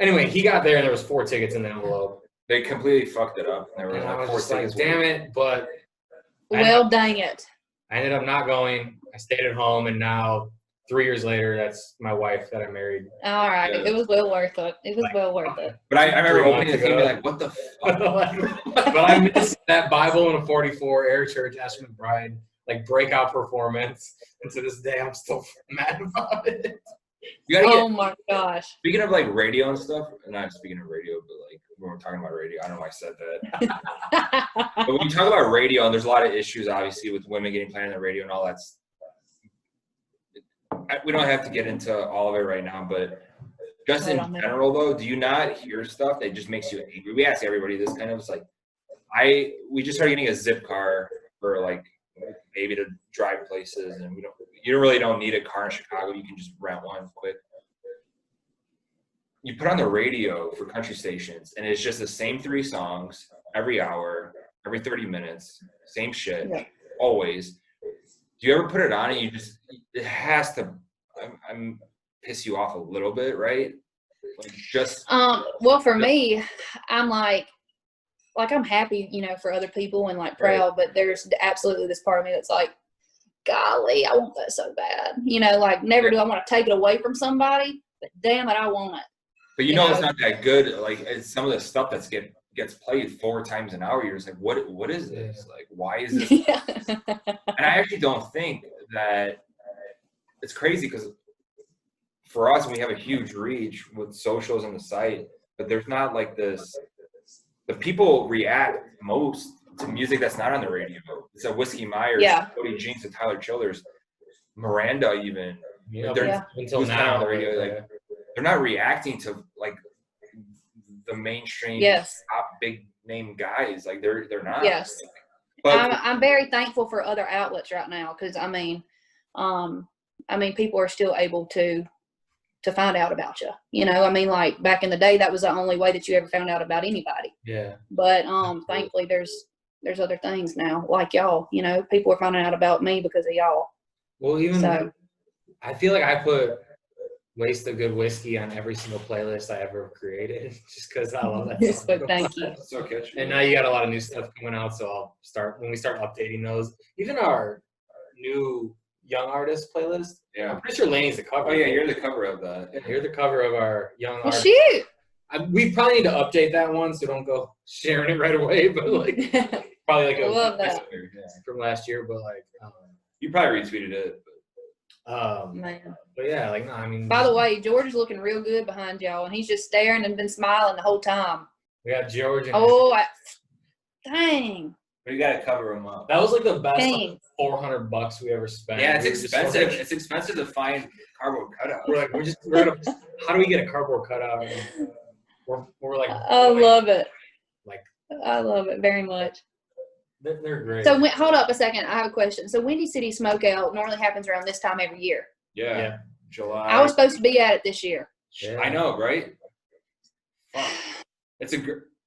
anyway, he got there and there was 4 tickets in the envelope. They completely fucked it up. And I was just like, damn it. But dang it. I ended up not going. I stayed at home, and now 3 years later, that's my wife that I married. All right. Yeah. It was well worth it. But I remember opening the thing and be like, what the fuck? But I missed that Bible in a 44, Eric Church, Ashley McBryde, like, breakout performance. And to this day, I'm still mad about it. My gosh. Speaking of, like, radio and stuff, not speaking of radio, but, like, when we're talking about radio, I don't know why I said that. But when you talk about radio, and there's a lot of issues, obviously, with women getting played on the radio and all that stuff. We don't have to get into all of it right now, but just in general, though, do you not hear stuff that just makes you angry? We ask everybody this kind of. It's like, we just started getting a zip car for, like, maybe to drive places, and you really don't need a car in Chicago. You can just rent one quick. You put on the radio for country stations, and it's just the same 3 songs every hour, every 30 minutes, same shit, always. Do you ever put it on and it has to piss you off a little bit, right? Like, just. Well, for me, I'm like I'm happy, you know, for other people and, like, proud, but there's absolutely this part of me that's like, golly, I want that so bad. You know, like, never do I want to take it away from somebody, but damn it, I want it. But you know it's not that good. Like, it's some of the stuff that's gets played 4 times an hour. You're just like, what is this? Like, why is this? And I actually don't think that it's crazy, because for us, we have a huge reach with socials and the site, but there's not like this. The people react most to music that's not on the radio. It's a Whiskey Myers, Cody Jinks, and Tyler Childers, Miranda, even. Until now, on the radio, like, they're not reacting to, like, the mainstream top big name guys. Like, they're not. Yes. I'm very thankful for other outlets right now because people are still able to find out about you. You know, I mean, like back in the day, that was the only way that you ever found out about anybody. Yeah. But thankfully, there's other things now, like y'all. You know, people are finding out about me because of y'all. Well, even so, I feel like I put Waste of Good Whiskey on every single playlist I ever created, just because I love that song. But thank you. So catchy. And now you got a lot of new stuff coming out, so when we start updating those. Even our new young artist playlist. Yeah. I'm pretty sure Lainey's the cover. Oh yeah, you're the cover of that. Yeah, you're the cover of our young artist. Shoot. We probably need to update that one, so don't go sharing it right away. But like, probably like I love that from last year. But like, you probably retweeted it. Man. But yeah, like no, I mean. By the way, George is looking real good behind y'all, and he's just staring and been smiling the whole time. We got George. And dang. We gotta cover him up. That was like the best like, $400 we ever spent. Yeah, it's expensive. It's expensive to find cardboard cutouts. We're gonna. How do we get a cardboard cutout? We're like. I love it. Like. I love it very much. They're great. So hold up a second. I have a question. So Windy City Smokeout normally happens around this time every year. Yeah. July. I was supposed to be at it this year. Yeah. I know, right?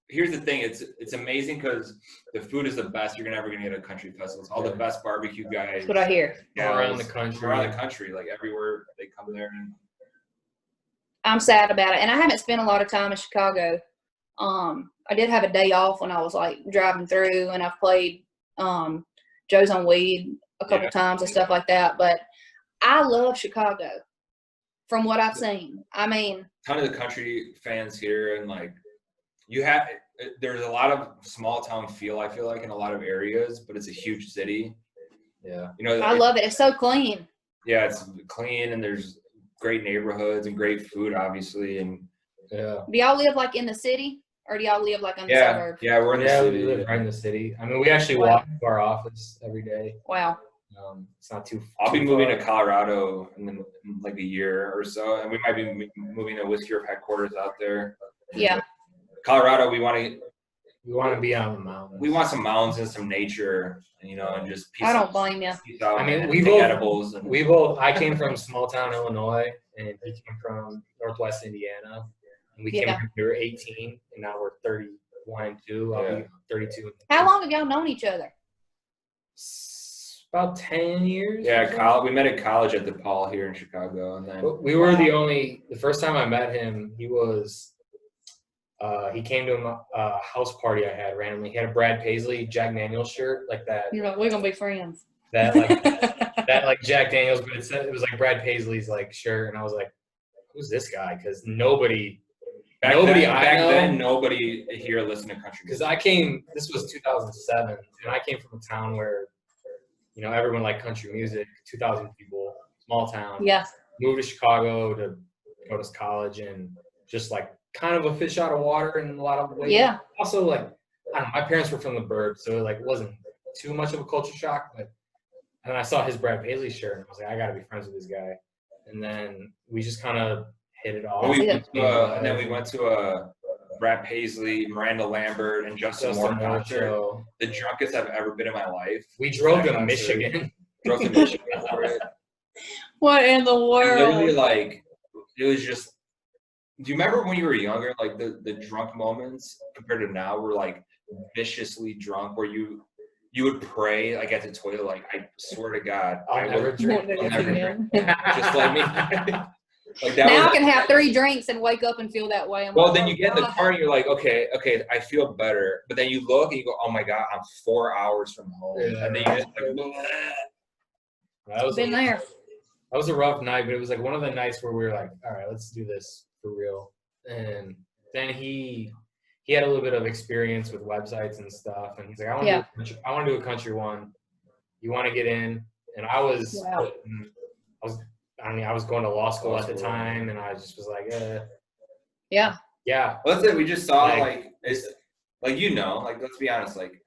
Here's the thing. It's amazing because the food is the best you're ever gonna get at country festivals. All the best barbecue guys. That's what I hear. Around the country. Like everywhere they come there. I'm sad about it, and I haven't spent a lot of time in Chicago. I did have a day off when I was like driving through, and I've played Joe's on Weed a couple times and stuff like that. But I love Chicago from what I've seen. I mean, ton of the country fans here, and like there's a lot of small town feel. I feel like in a lot of areas, but it's a huge city. Yeah, you know, I love it. It's so clean. Yeah, it's clean, and there's great neighborhoods and great food, obviously, and yeah. Do y'all live like in the city? Or do y'all live like in the suburbs? Yeah, we're in the city. We live right in the city. I mean, we actually walk to our office every day. Wow. It's not too. I'll be moving to Colorado in like a year or so, and we might be moving to Whiskey Riff headquarters out there. Yeah. Colorado, we want to be on the mountains. We want some mountains and some nature, and just peace. I don't blame you. Out, I mean, we both. I came from small town Illinois, and he came from Northwest Indiana. And we came when we were 18, and now we're 31 and 2. I'll be 32. How long have y'all known each other? About 10 years. Yeah, we met at college at DePaul here in Chicago, and then we were the first time I met him, he came to a house party I had randomly. He had a Brad Paisley Jack Daniels shirt like that. You're like, we're gonna be friends. That like Jack Daniels, but it was like Brad Paisley's like shirt, and I was like, who's this guy? Because nobody then nobody here listened to country music. Because this was 2007, and I came from a town where, everyone liked country music, 2,000 people, small town. Yeah. Moved to Chicago to go to college, and just like kind of a fish out of water in a lot of ways. Yeah. Also, like, I don't know, my parents were from the burbs, so it like wasn't too much of a culture shock, and then I saw his Brad Paisley shirt, and I was like, I gotta be friends with this guy. And then we just kind of hit it off. And then we went to a Brad Paisley, Miranda Lambert, and Justin Moore concert. The drunkest I've ever been in my life. We drove to Michigan. For it. What in the world? Literally, like, it was just. Do you remember when you were younger, like the drunk moments compared to now were like viciously drunk, where you would pray like at the toilet, like, I swear to God, I'll never drink. Just let me. Like now I can have 3 drinks and wake up and feel that way. Then you get in the car and you're like, okay, I feel better. But then you look and you go, oh my God, I'm 4 hours from home. Yeah. And then you just like, been there. That was a rough night, but it was like one of the nights where we were like, all right, let's do this for real. And then he had a little bit of experience with websites and stuff, and he's like, I want to do a country one. You want to get in? And I was going to law school at the time, and I just was like, yeah. Well, that's it. We just saw it's like, let's be honest, like,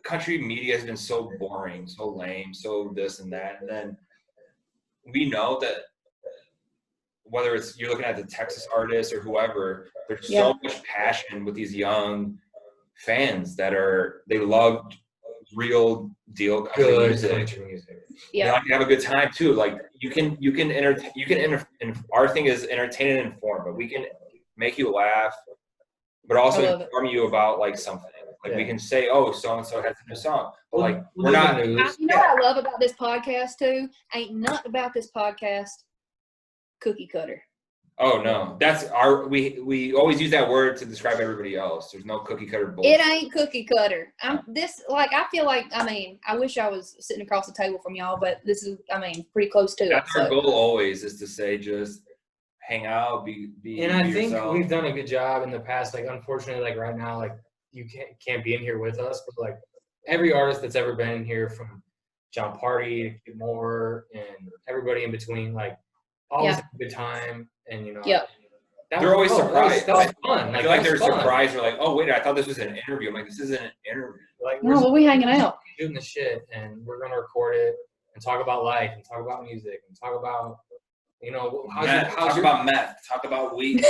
country media has been so boring, so lame, so this and that, and then we know that whether it's you're looking at the Texas artists or whoever, there's so much passion with these young fans that they love real deal country music. Yeah. They like to have a good time too. Like you can entertain, our thing is entertain and inform, but we can make you laugh, but also inform you about like something. Like we can say, oh, so-and-so has a new song. But like we're not. You know what I love about this podcast too? Ain't nothing about this podcast cookie cutter. Oh no, that's we always use that word to describe everybody else. There's no cookie cutter bullshit. It ain't cookie cutter. I feel like, I wish I was sitting across the table from y'all, but this is, pretty close to it. That's our goal always, is to say just hang out, be and I think yourself. We've done a good job in the past. Like unfortunately, like right now, like you can't be in here with us, but like every artist that's ever been in here, from John Party to Kid Moore and everybody in between, like always have a good time. And they're always surprised. That was fun. I feel like they're surprised. They're like, oh wait, I thought this was an interview. I'm like, this isn't an interview. Like, we hanging out, doing the shit, and we're gonna record it and talk about life and talk about music and talk about talk about meth, talk about weed.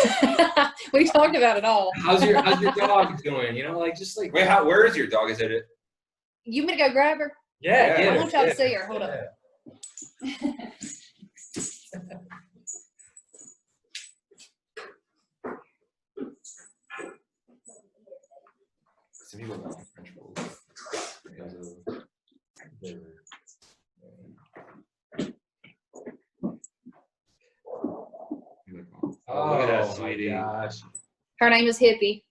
We talked about it all. How's your dog doing? Wait, where is your dog? Is it? You want me to go grab her? Yeah. I want y'all to see her. Hold up. Some people don't like French rolls because of Oh, look at that, sweetie. Gosh. Her name is Hippie.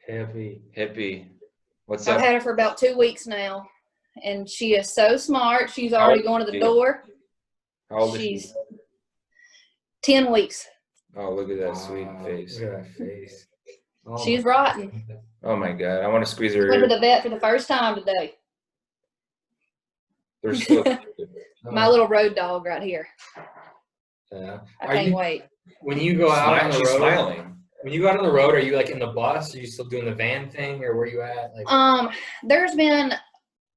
Hippie. What's I've up? had her for about 2 weeks now, and she is so smart. She's already going to the door. How old is She's she? 10 weeks. Oh, look at that sweet face. Look at that face. Oh, She's rotten. Oh my God, I want to squeeze her Went to ear. the vet for the first time today. They're so My little road dog right here. Yeah. I can't wait. When you go out on the road, she's smiling. When you go out on the road, are you like in the bus? Are you still doing the van thing, or where you at? Like, there's been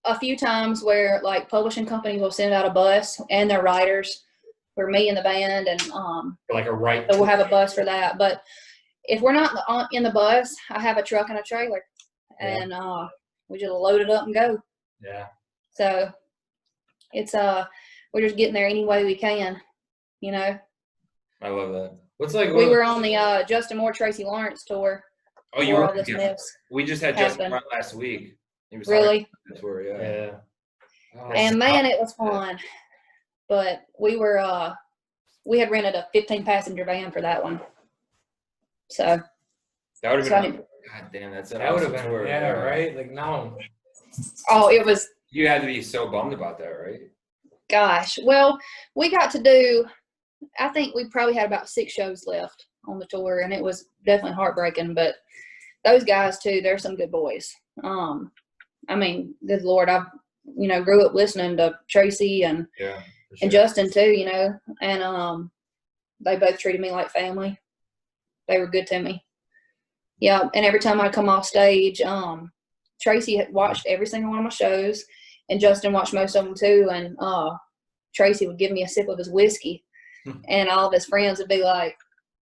a few times where like publishing companies will send out a bus and their writers for me and the band, and like a right. So we'll have a bus for that. But if we're not in the bus, I have a truck and a trailer, and we just load it up and go. Yeah. So it's we're just getting there any way we can, I love that. What's like? We were on the Justin Moore, Tracy Lawrence tour. Oh, you were? All this mess we just had Justin Moore last week. He was really? Tour, yeah. Oh, and man, it was fun. But we were we had rented a 15-passenger van for that one. So that would have been. God damn, that would have been. Tour, yeah, right. Like no. Oh, it was. You had to be so bummed about that, right? Gosh, well, we got to do. I think we probably had about 6 shows left on the tour, and it was definitely heartbreaking. But those guys too, they're some good boys. Good Lord, I grew up listening to Tracy and Justin too, and they both treated me like family. They were good to me. Yeah, and every time I come off stage, Tracy had watched every single one of my shows, and Justin watched most of them too. And Tracy would give me a sip of his whiskey, and all of his friends would be like,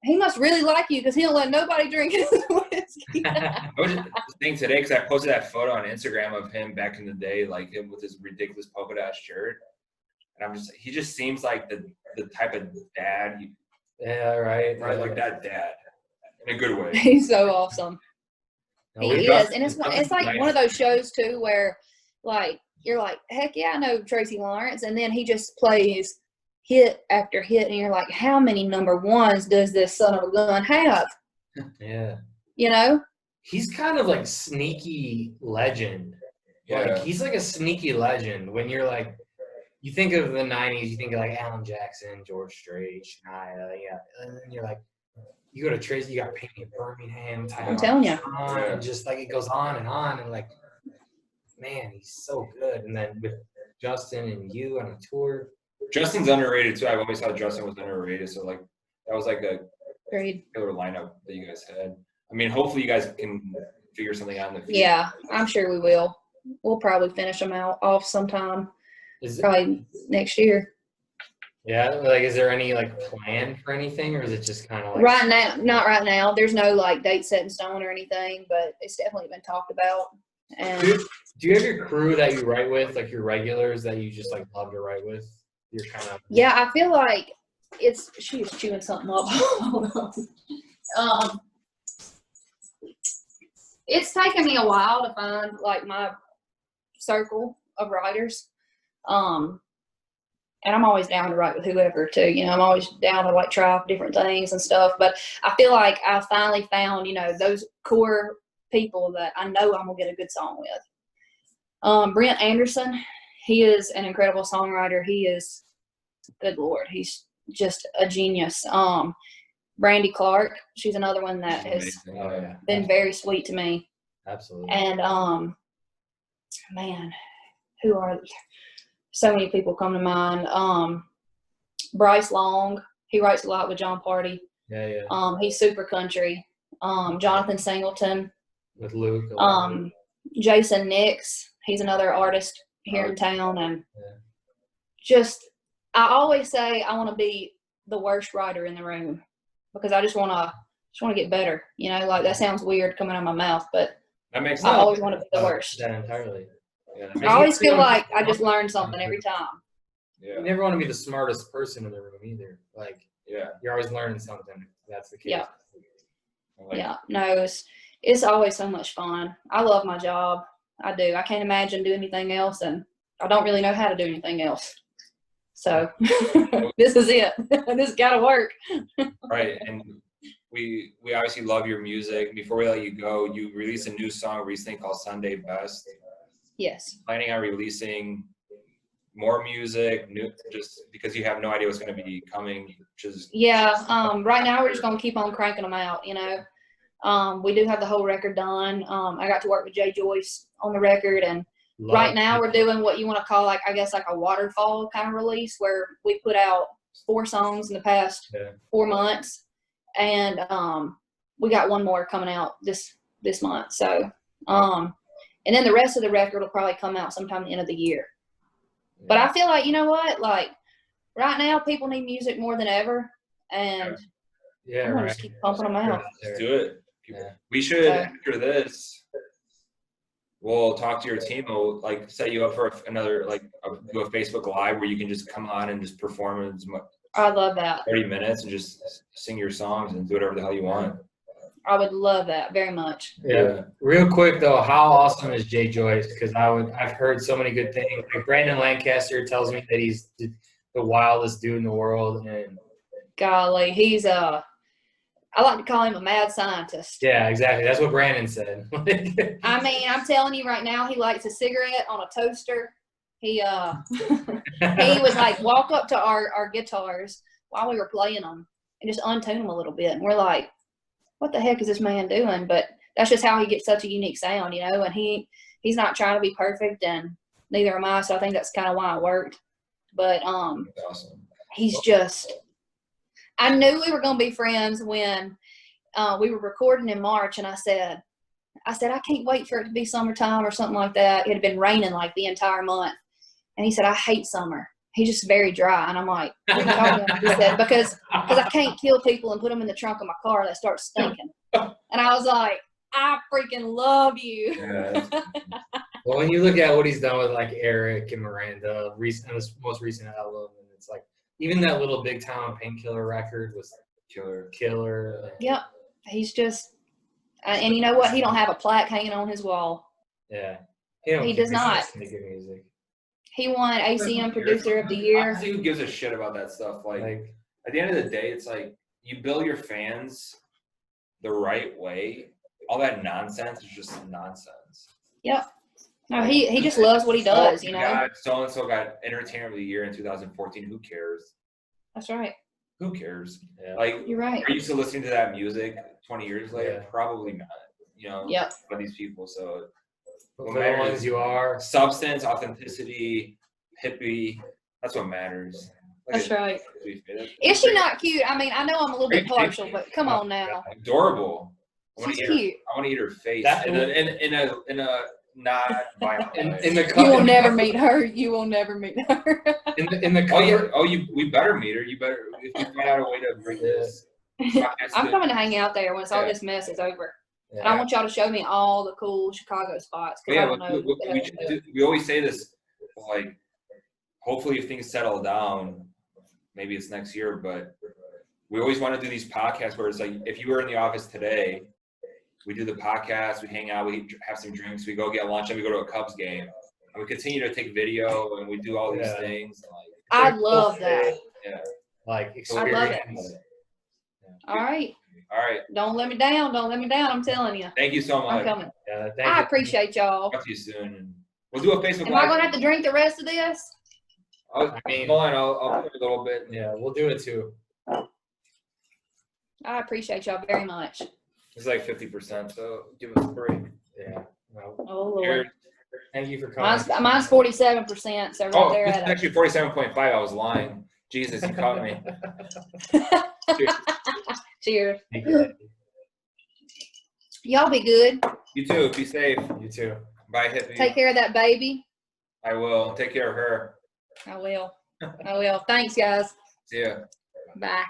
he must really like you because he don't let nobody drink his whiskey. I was just thinking today because I posted that photo on Instagram of him back in the day, like him with his ridiculous polka dot shirt. And he just seems like the type of dad. Right, like that dad. In a good way. He's so awesome. No, he is. And it's like nice. One of those shows too where like you're like, heck yeah, I know Tracy Lawrence, and then he just plays hit after hit, and you're like, how many number ones does this son of a gun have? Yeah. He's kind of like sneaky legend. Yeah. Like he's like a sneaky legend. When you're like, you think of the 90s, you think of like Alan Jackson, George Strait, Shania, and then you're like, you go to Tracy, you got Penny in Birmingham, I'm telling you, and just like it goes on, and like, man, he's so good. And then with Justin and you on a tour, Justin's underrated too. I've always thought Justin was underrated. So like that was like a killer lineup that you guys had. I mean, hopefully you guys can figure something out in the future. Yeah, I'm sure we will. We'll probably finish them off sometime. Probably next year. Yeah, like is there any like plan for anything, or is it just kind of like right now? Not right now. There's no like date set in stone or anything, but it's definitely been talked about. And do you have your crew that you write with, like your regulars that you just like love to write with? You're kind of I feel like she's chewing something up. It's taken me a while to find like my circle of writers. And I'm always down to write with whoever too. I'm always down to like try different things and stuff. But I feel like I finally found, those core people that I know I'm gonna get a good song with. Brent Anderson, he is an incredible songwriter. He is, good Lord, he's just a genius. Brandy Clark, she's another one that has been very sweet to me. Absolutely. And man, who are so many people come to mind. Bryce Long, he writes a lot with John Party. Yeah. He's super country. Jonathan Singleton. With Luke. Jason Nix, he's another artist here in town. And just, I always say I want to be the worst writer in the room because I just want to get better. Like that sounds weird coming out of my mouth, but that makes I always want to be the worst. Yeah, entirely. Yeah, I always feel like I just learned something every time. Yeah. You never want to be the smartest person in the room either. Like, you're always learning something. That's the case. Yeah. No, it's always so much fun. I love my job. I do. I can't imagine doing anything else, and I don't really know how to do anything else. So this is it. This got to work. Right, and we obviously love your music. Before we let you go, you released a new song recently called Sunday Best. Yes. Planning on releasing more music, new, just because you have no idea what's going to be coming, which is right now we're just going to keep on cranking them out. We do have the whole record done. I got to work with Jay Joyce on the record, and right now we're doing what you want to call like a waterfall kind of release where we put out 4 songs in the past 4 months, and we got one more coming out this month. So and then the rest of the record will probably come out sometime at the end of the year. But I feel like, you know what? Like, right now, people need music more than ever. And I'm going to just keep pumping them out. Let's do it. We should, after this, we'll talk to your team. We'll, set you up for another, do a Facebook Live where you can just come on and just perform I love that. 30 minutes and just sing your songs and do whatever the hell you want. I would love that very much. Yeah. Real quick though, how awesome is Jay Joyce? Because I've heard so many good things. Like Brandon Lancaster tells me that he's the wildest dude in the world, and golly, he's I like to call him a mad scientist. Yeah, exactly. That's what Brandon said. I mean, I'm telling you right now, he lights a cigarette on a toaster. He he would like walk up to our guitars while we were playing them and just untune them a little bit, and we're like, what the heck is this man doing? But that's just how he gets such a unique sound, and he's not trying to be perfect, and neither am I, so I think that's kind of why it worked. But awesome. He's just, I knew we were going to be friends when we were recording in March, and I said, I can't wait for it to be summertime or something like that. It had been raining like the entire month. And he said, I hate summer. He's just very dry. And I'm like, what are you talking about? He said, because I can't kill people and put them in the trunk of my car that starts stinking. And I was like, I freaking love you. Yeah. Well, when you look at what he's done with like Eric and Miranda, on this most recent album, and it's like even that little Big Town Painkiller record was killer. Yep. He's just, and you know what? He don't have a plaque hanging on his wall. Yeah. He does not. Music. He won ACM Producer of the Year. Honestly, who gives a shit about that stuff? Like at the end of the day, it's like you build your fans the right way. All that nonsense is just nonsense. Yep. No, he just loves what he does, So-and-so got Entertainer of the Year in 2014. Who cares? That's right. Who cares? Yeah. Like, you're right. Are you still listening to that music 20 years later? Yeah. Probably not. Yep. By these people, so what matters you are. Substance, authenticity, hippie. That's what matters. That's right. Is she not cute? I mean, I know I'm a little bit partial, but come on now. Adorable. She's cute. I want to eat her face in a not violent way. In the you will never meet her. You will never meet her. in the cover. We better meet her. You better if you find out a way to bring this. I'm coming to hang out there once all this mess is over. And I want y'all to show me all the cool Chicago spots. Cause I don't know. We always say this, like, hopefully if things settle down, maybe it's next year, but we always want to do these podcasts where it's like, if you were in the office today, we do the podcast, we hang out, we have some drinks, we go get lunch, and we go to a Cubs game. And we continue to take video, and we do all these things. I love that. Yeah. Like experience. I love it. All right. All right. Don't let me down. Don't let me down. I'm telling you. Thank you so much. I'm coming. Yeah, I appreciate y'all. Talk to you soon. And we'll do a Facebook Am Live. I going to have to drink the rest of this? Hold on. I'll put a little bit. Yeah, we'll do it too. I appreciate y'all very much. It's like 50%, so give us a break. Yeah. Well, Oh, Lord. thank you for coming. Mine's 47%, so right there this at is actually 47.5. I was lying. Jesus, you caught me. Cheers. Thank you. Y'all be good. You too. Be safe. You too. Bye, Hippie. Take care of that baby. I will. Take care of her. I will. I will. Thanks, guys. See ya. Bye.